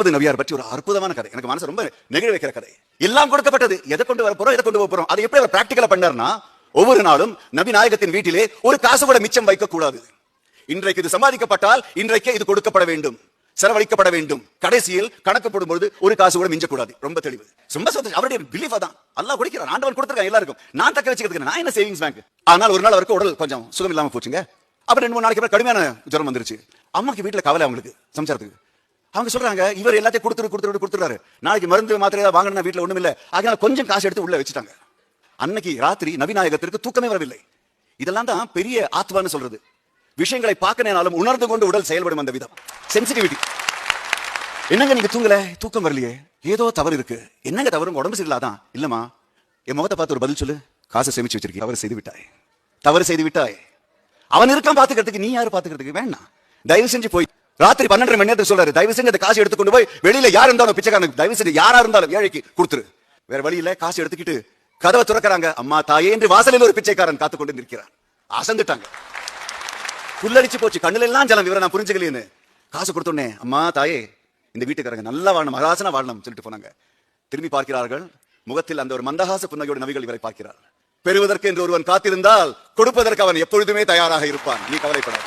Lot நபியார் பற்றி ஒரு அற்புதமான கதை, எனக்கு மனசு ரொம்ப நெகிழ வைக்கிற கதை. எல்லாம் கொடுக்கப்பட்டது, எதை கொண்டு வர போறோம், எதை கொண்டு போக போறோம், அதை எப்படி அவர் பிராக்டிகலா பண்ணார்னா, ஒவ்வொரு நாளும் நபி நாயகத்தின் வீட்டிலே ஒரு காசு கூட மிச்சம் வைக்க கூடாது. இன்றைக்கு இது சம்பாதிக்கப்பட்டால் இன்றைக்கே இது கொடுக்கப்பட வேண்டும், செலவழிக்கப்பட வேண்டும். கடைசியில் கணக்கு போடும்போது ஒரு காசு கூட மிஞ்சக்கூடாது. ரொம்ப தெளிவு, ரொம்ப சந்தோஷம். அவருடைய பிலீஃப் தான். அல்லாஹ் கொடுக்கிறான், ஆண்டவன் கொடுத்திருக்கான் எல்லாருக்கும். நான் தக்க வச்சுக்கிறதுக்கு நான் என்ன சேவிங்ஸ் பேங்க். ஆனால் ஒரு நாள் அவருக்கு உடல் கொஞ்சம் சுகம் இல்லாம போச்சுங்க. அப்புறம் 2-3 நாளைக்கு அப்புறம் கடுமையான ஜுரம் வந்துருச்சு. அம்மாக்கு வீட்டுல கவலை, அவங்களுக்கு சம்சாரத்துக்கு. அவங்க சொல்றாங்க, இவர் எல்லாத்தையும் கொடுத்துறாரு, நாளைக்கு மருந்து மாத்திரை வாங்கினா வீட்டுல ஒண்ணும் இல்ல, அதனால கொஞ்சம் காசு எடுத்து உள்ள வச்சுட்டாங்க. அன்னைக்கு ராத்திரி நபிநாயகத்திற்கு தூக்கமே வரவில்லை. இதெல்லாம் தான் பெரிய ஆத்மான்னு சொல்றது. விஷயங்களை பார்க்கனாலும் உணர்ந்து கொண்டு உடல் செயல்படும் அந்த விதம், சென்சிட்டிவிட்டி. என்னங்க நீங்க தூங்கல, தூக்கம் வரலையே, ஏதோ தவறு இருக்கு. என்னங்க தவறு, உடம்பு சரியில்லாதான். இல்லமா, என் முகத்தை பார்த்து ஒரு பதில் சொல்லு. காசை சேமிச்சு வச்சிருக்கீங்க, தவறு செய்து விட்டாய். அவன் இருக்கான் பாத்துக்கிறதுக்கு, நீ யாரு பாத்துக்கிறதுக்கு? வேண்டாம், தயவு செஞ்சு போய் ராத்திரி 12 மணி நேரத்துக்கு சொல்றாரு, தயவு செஞ்சு அந்த காசு எடுத்துக்கொண்டு போய் வெளியில யார் இருந்தாலும் பிச்சைக்காரனுக்கு, தயவு செஞ்சு யாரா இருந்தாலும் ஏழைக்கு கொடுத்துரு. வேற வழி இல்ல. காசு எடுத்துக்கிட்டு கதவை துறக்கிறாங்க. அம்மா தாயே என்று வாசலில் ஒரு பிச்சைக்காரன் காத்துக்கொண்டு நிற்கிறான். அசந்துட்டாங்க, புல்லடிச்சு போச்சு, கண்ணுல எல்லாம் ஜலம். விவரம் நான் புரிஞ்சுக்கலைன்னு காசு கொடுத்தோன்னே, அம்மா தாயே, இந்த வீட்டுக்காரங்க நல்லா வாழணும், மகாசனா வாழணும் சொல்லிட்டு போனாங்க. திரும்பி பார்க்கிறார்கள், முகத்தில் அந்த ஒரு மந்தகாச புன்னகையோடு நபிகள் இவரை பார்க்கிறார். பெறுவதற்கு என்று ஒருவன் காத்திருந்தால் கொடுப்பதற்கு அவன் எப்பொழுதுமே தயாராக இருப்பான், நீ கவலைப்படாத.